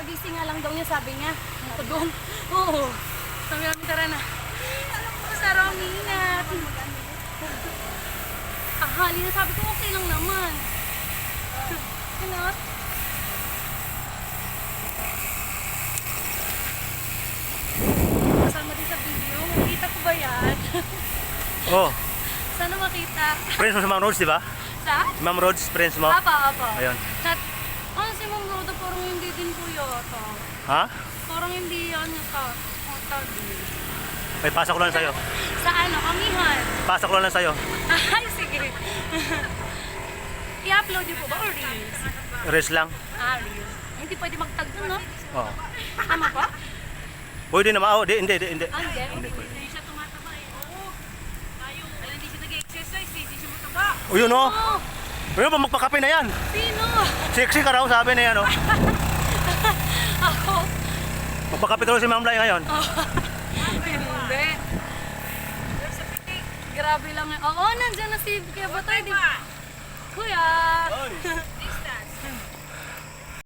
Kakagising nga lang daw niya, sabi niya. Ako doon. Oo. Sabi namin, tara na. Sa Rominat. Ahali na, sabi ko, okay lang naman. Kinot. Kasama din sa video. Makita ko ba yan? Oh, Sana makita. friends mo sa Ma'am Rhodes, di ba? Sa? Ma'am Rhodes, friends mo? Apa. Ayun. Si Ma'am Roda parang hindi din po yata. Ha? Parang hindi yan yata. May pasok ko lang sa'yo. Sa ano, Amihan. Pasok ko lang sa'yo. Ay, sige. I-upload niyo po ba or reels? Rest lang. Reels. Hindi pwede magtag doon, no? Oh. Tama ba? Pwede naman. Oh, hindi. Hindi. Hindi siya tumataba eh. Oo. Tayo. Alam, hindi siya nag-exercise eh. Hindi siya mataba. O yun oh. Oh, Ayun pa, magpakape na yan. sino? Sexy ka raw, sabi na yan oh. Ako. Magpakape daw si Ma'am Lai ngayon. Hindi. Grabe lang yan. Oo, nandiyan na si Kuya Batay.